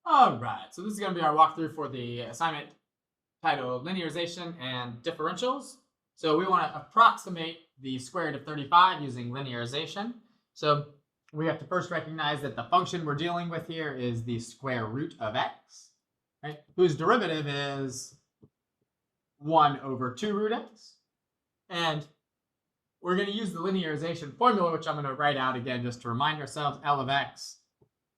All right, so this is going to be our walkthrough for the assignment titled Linearization and Differentials. So we want to approximate the square root of 35 using linearization. So we have to first recognize that the function we're dealing with here is the square root of x, right? Whose derivative is 1 over 2 root x. And we're going to use the linearization formula, which I'm going to write out again just to remind ourselves. L of x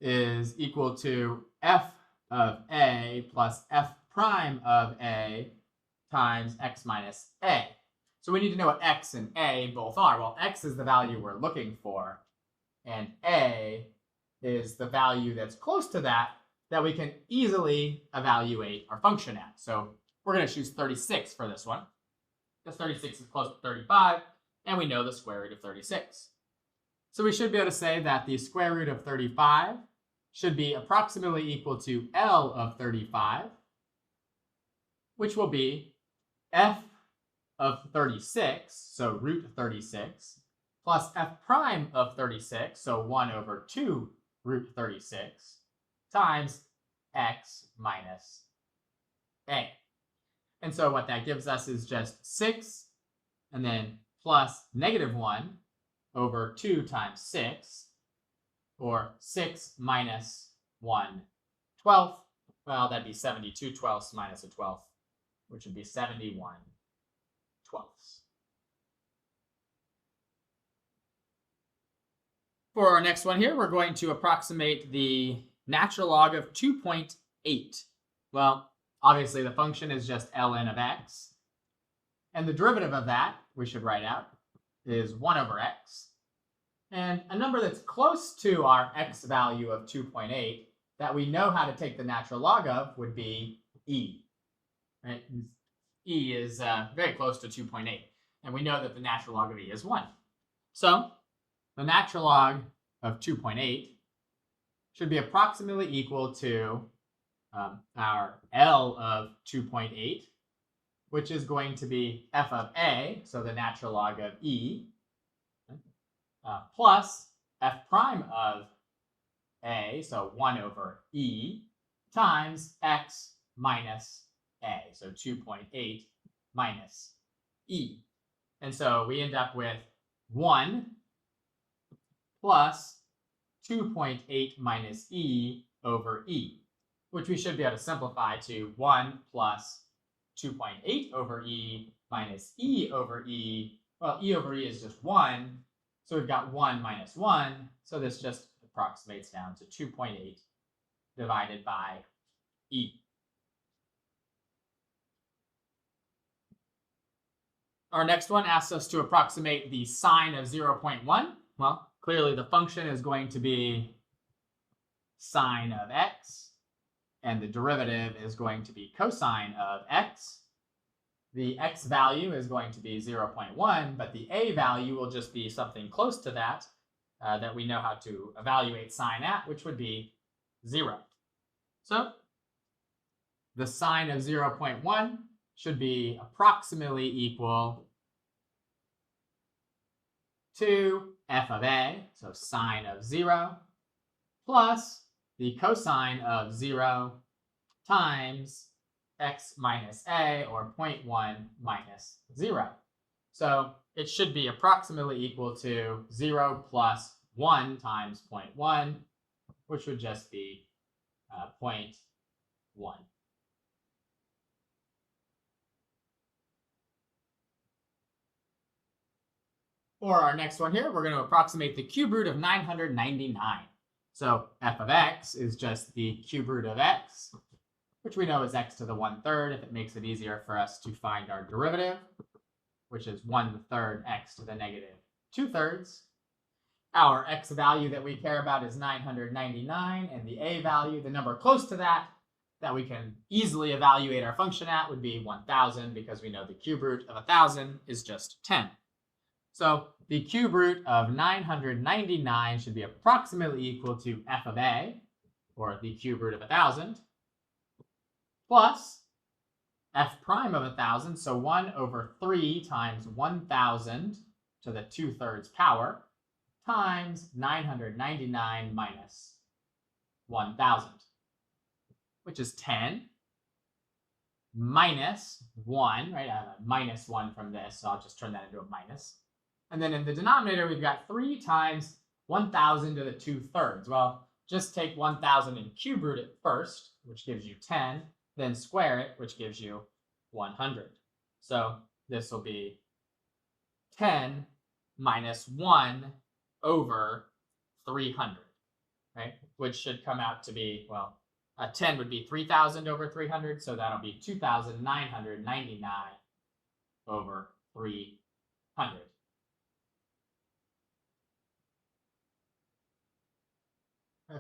is equal to f of a plus f prime of a times x minus a. So we need to know what x and a both are. Well, x is the value we're looking for, and a is the value that's close to that we can easily evaluate our function at. So we're going to choose 36 for this one, because 36 is close to 35, and we know the square root of 36. So we should be able to say that the square root of 35 should be approximately equal to L of 35, which will be f of 36, so root 36, plus f prime of 36, so 1 over 2 root 36, times x minus a. And so what that gives us is just 6, and then plus negative 1 over 2 times 6, or 6 minus 1/12. Well, that'd be 72/12 minus a 12th, which would be 71/12. For our next one here, we're going to approximate the natural log of 2.8. Well, obviously the function is just ln of x. And the derivative of that, we should write out, is 1 over x. And a number that's close to our x value of 2.8 that we know how to take the natural log of would be e. Right? E is very close to 2.8. And we know that the natural log of e is 1. So the natural log of 2.8 should be approximately equal to our L of 2.8, which is going to be f of a, so the natural log of e, plus f prime of a, so 1 over e, times x minus a, so 2.8 minus e. And so we end up with 1 plus 2.8 minus e over e, which we should be able to simplify to 1 plus 2.8 over e minus e over e. Well, e over e is just 1, so we've got 1 minus 1, so this just approximates down to 2.8 divided by e. Our next one asks us to approximate the sine of 0.1. Well, clearly the function is going to be sine of x, and the derivative is going to be cosine of x. The x value is going to be 0.1, but the a value will just be something close to that, that we know how to evaluate sine at, which would be 0. So the sine of 0.1 should be approximately equal to f of a, so sine of 0, plus the cosine of 0 times x minus a, or 0.1 minus 0. So it should be approximately equal to 0 plus 1 times 0.1, which would just be 0.1. For our next one here, we're going to approximate the cube root of 999. So f of x is just the cube root of x, which we know is x to the 1/3 if it makes it easier for us to find our derivative, which is 1/3 x to the negative 2/3. Our x value that we care about is 999, and the a value, the number close to that we can easily evaluate our function at, would be 1000, because we know the cube root of 1000 is just 10. So the cube root of 999 should be approximately equal to f of a, or the cube root of 1000, plus f prime of 1000, so 1 over 3 times 1000 to the 2/3 power, times 999 minus 1000. which is 10, minus 1, right? I have a minus 1 from this, so I'll just turn that into a minus. And then in the denominator, we've got 3 times 1,000 to the 2/3. Well, just take 1,000 and cube root it first, which gives you 10, then square it, which gives you 100. So this will be 10 minus 1 over 300, right? Which should come out to be, well, 10 would be 3,000 over 300, so that'll be 2,999 over 300.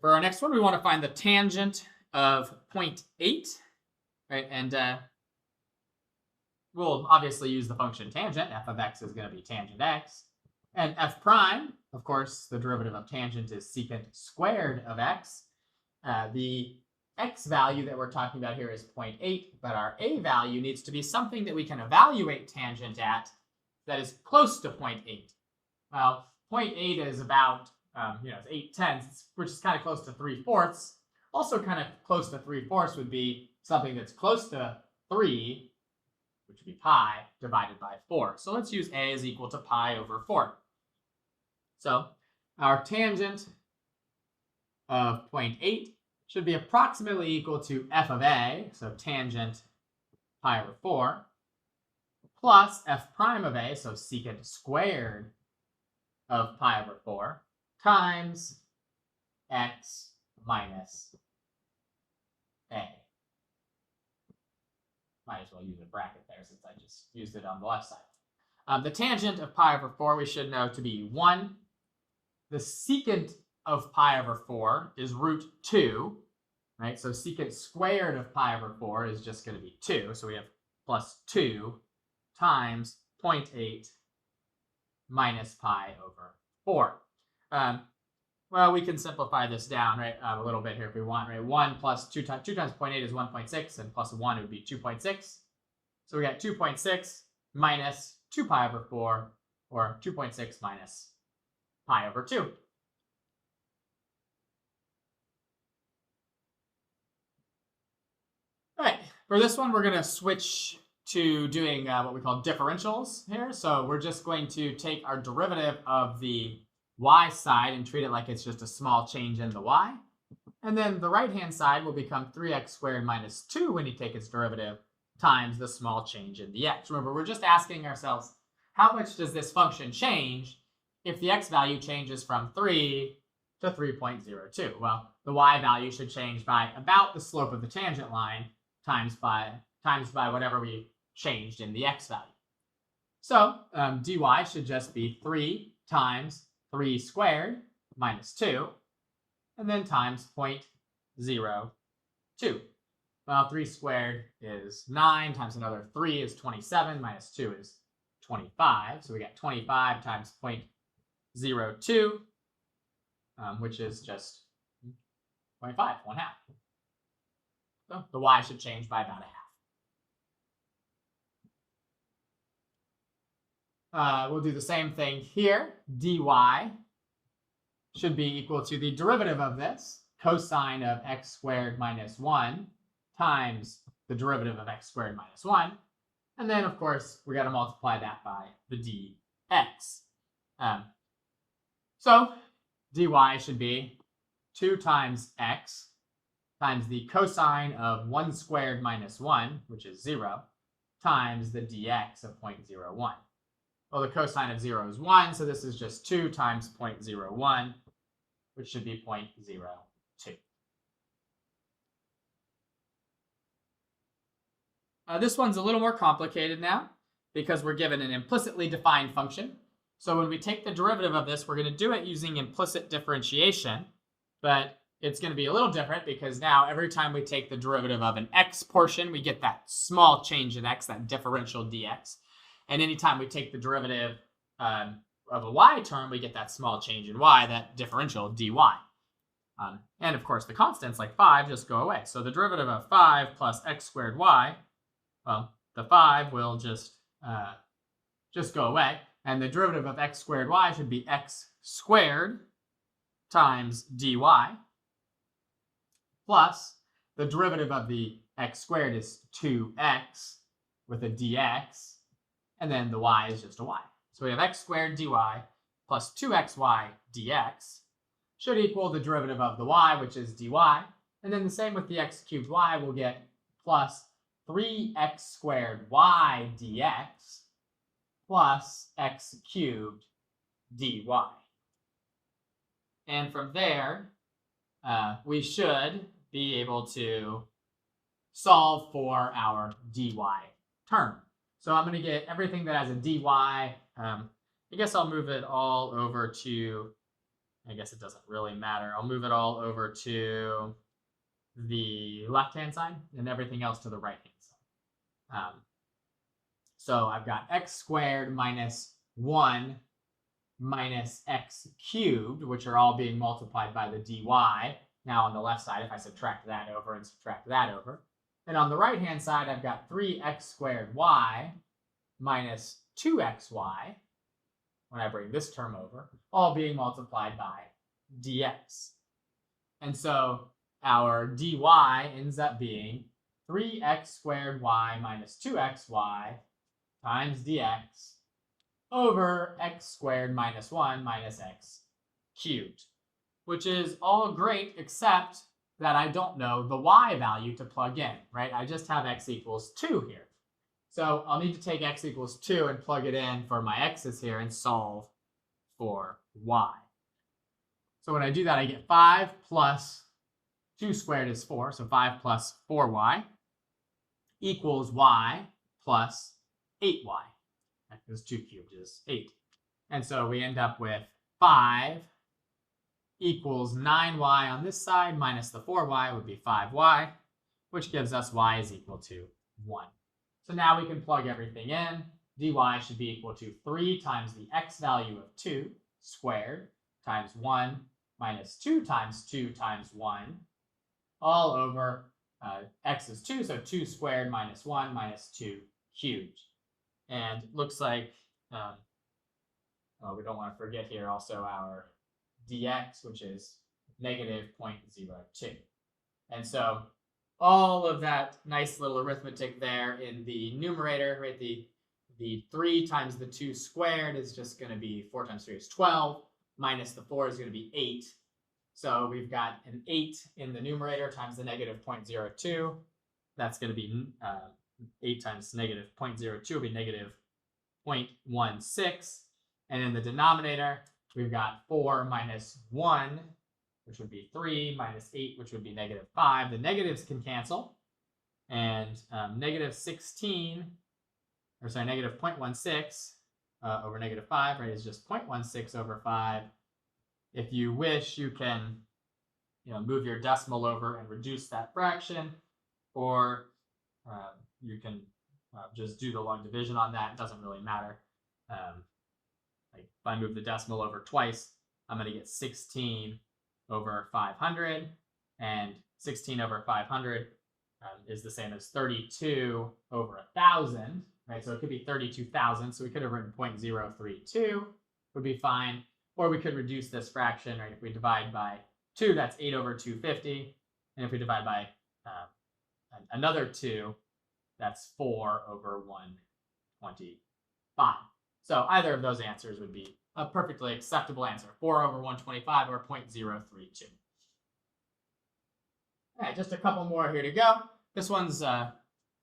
For our next one, we want to find the tangent of 0.8, right? And we'll obviously use the function tangent. F of x is going to be tangent x. And f prime, of course, the derivative of tangent is secant squared of x. The x value that we're talking about here is 0.8, but our a value needs to be something that we can evaluate tangent at that is close to 0.8. Well, 0.8 is about, it's 8/10, which is kind of close to 3/4. Also kind of close to 3/4 would be something that's close to 3, which would be pi, divided by 4. So let's use a is equal to pi over 4. So our tangent of 0.8 should be approximately equal to f of a, so tangent pi over 4, plus f prime of a, so secant squared of pi over 4, times x minus a. Might as well use a bracket there since I just used it on the left side. The tangent of pi over 4 we should know to be 1. The secant of pi over 4 is root 2, right? So secant squared of pi over 4 is just going to be 2. So we have plus 2 times 0.8 minus pi over 4. Well, we can simplify this down, right, a little bit here if we want, right? 1 plus 2 times 0.8 is 1.6, and plus 1 would be 2.6. So we got 2.6 minus 2 pi over 4, or 2.6 minus pi over 2. All right, for this one, we're going to switch to doing what we call differentials here. So we're just going to take our derivative of the y side and treat it like it's just a small change in the y. And then the right-hand side will become 3x squared minus 2 when you take its derivative times the small change in the x. Remember, we're just asking ourselves, how much does this function change if the x value changes from 3 to 3.02? Well, the y value should change by about the slope of the tangent line times by whatever we changed in the x value. So dy should just be 3 times 3 squared minus 2, and then times 0.02. Well, 3 squared is 9, times another 3 is 27, minus 2 is 25. So we got 25 times 0.02, which is just 0.5, 1/2. So the y should change by about 1/2. We'll do the same thing here. dy should be equal to the derivative of this, cosine of x squared minus 1 times the derivative of x squared minus 1. And then, of course, we got to multiply that by the dx. So dy should be 2 times x times the cosine of 1 squared minus 1, which is 0, times the dx of 0.01. Well, the cosine of 0 is 1, so this is just 2 times 0.01, which should be 0.02. This one's a little more complicated now because we're given an implicitly defined function. So when we take the derivative of this, we're going to do it using implicit differentiation, but it's going to be a little different because now every time we take the derivative of an x portion, we get that small change in x, that differential dx. And anytime we take the derivative of a y term, we get that small change in y, that differential dy. And of course, the constants like 5 just go away. So the derivative of 5 plus x squared y, well, the 5 will just go away. And the derivative of x squared y should be x squared times dy plus the derivative of the x squared is 2x with a dx, and then the y is just a y. So we have x squared dy plus 2xy dx should equal the derivative of the y, which is dy. And then the same with the x cubed y, we'll get plus 3x squared y dx plus x cubed dy. And from there, we should be able to solve for our dy term. So I'm going to get everything that has a dy. I guess I'll move it all over to, I guess it doesn't really matter. I'll move it all over to the left-hand side and everything else to the right-hand side. So I've got x squared minus 1 minus x cubed, which are all being multiplied by the dy. Now on the left side, if I subtract that over and subtract that over. And on the right-hand side, I've got 3x squared y minus 2xy, when I bring this term over, all being multiplied by dx. And so our dy ends up being 3x squared y minus 2xy times dx over x squared minus 1 minus x cubed, which is all great except that I don't know the y value to plug in, right? I just have x equals 2 here. So I'll need to take x equals 2 and plug it in for my x's here and solve for y. So when I do that, I get 5 plus 2 squared is 4, so 5 plus 4y equals y plus 8y, because 2 cubed is 8. And so we end up with 5 equals 9y on this side minus the 4y would be 5y, which gives us y is equal to 1. So now we can plug everything in. dy should be equal to 3 times the x value of 2 squared times 1 minus 2 times 1 all over x is 2, so 2 squared minus 1 minus 2 cubed. And looks like, we don't want to forget here also our dx, which is negative 0.02. And so all of that nice little arithmetic there in the numerator, right? The 3 times the 2 squared is just going to be 4 times 3 is 12, minus the 4 is going to be 8. So we've got an 8 in the numerator times the negative 0.02. That's going to be 8 times negative 0.02 will be negative 0.16. And in the denominator, we've got 4 minus 1, which would be 3, minus 8, which would be negative 5. The negatives can cancel. And negative 16, or sorry, negative 0.16 over negative 5, right, is just 0.16 over 5. If you wish, you can move your decimal over and reduce that fraction, or you can just do the log division on that. It doesn't really matter. Like if I move the decimal over twice, I'm going to get 16 over 500, and 16 over 500 is the same as 32 over 1,000, right? So it could be 32,000. So we could have written 0.032 would be fine. Or we could reduce this fraction, right? If we divide by 2, that's 8 over 250. And if we divide by another 2, that's 4 over 125. So either of those answers would be a perfectly acceptable answer, 4 over 125 or 0.032. All right, just a couple more here to go. This one's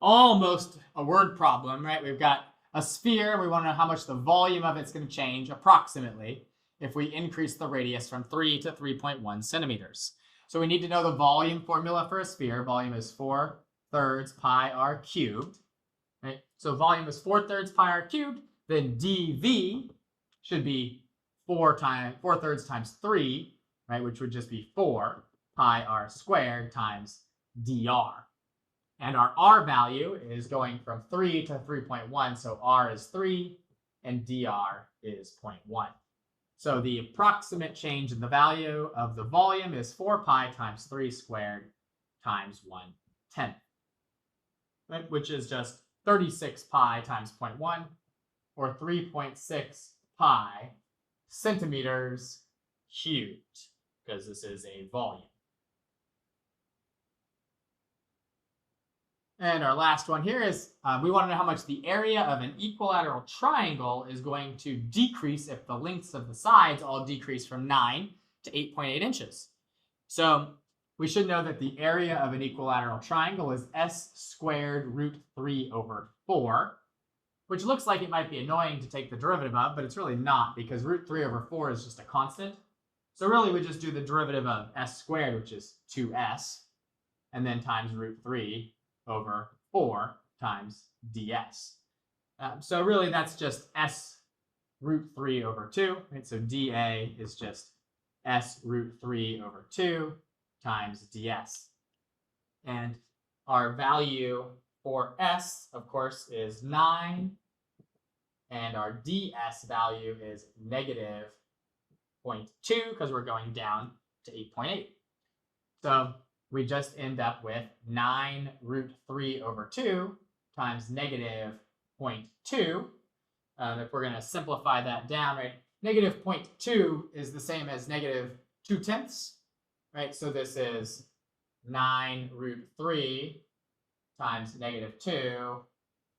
almost a word problem, right? We've got a sphere. We want to know how much the volume of it's going to change approximately if we increase the radius from 3 to 3.1 centimeters. So we need to know the volume formula for a sphere. Volume is 4/3 pi r cubed. Right? So volume is 4/3 pi r cubed. Then dV should be 4/3 times 3, right? Which would just be 4 pi r squared times dr. And our r value is going from 3 to 3.1. So r is 3 and dr is 0.1. So the approximate change in the value of the volume is 4 pi times 3 squared times 1/10, right? Which is just 36 pi times 0.1, or 3.6 pi centimeters cubed, because this is a volume. And our last one here is we want to know how much the area of an equilateral triangle is going to decrease if the lengths of the sides all decrease from 9 to 8.8 inches. So we should know that the area of an equilateral triangle is s squared root 3 over 4, which looks like it might be annoying to take the derivative of, but it's really not, because root 3 over 4 is just a constant. So really we just do the derivative of s squared, which is 2s, and then times root 3 over 4 times ds. So really that's just s root 3 over 2. Right? So dA is just s root 3 over 2 times ds. And our value for s, of course, is 9. And our ds value is negative 0.2 because we're going down to 8.8. So we just end up with 9 root 3 over 2 times negative 0.2. If we're going to simplify that down, right, negative 0.2 is the same as negative 2/10, right? So this is 9 root 3 times negative 2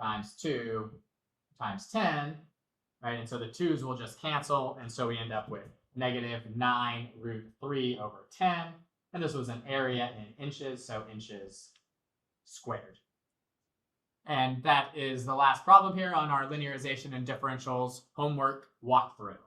times 2 times 10, right? And so the 2's will just cancel, and so we end up with negative 9 root 3 over 10. And this was an area in inches, so inches squared. And that is the last problem here on our linearization and differentials homework walkthrough.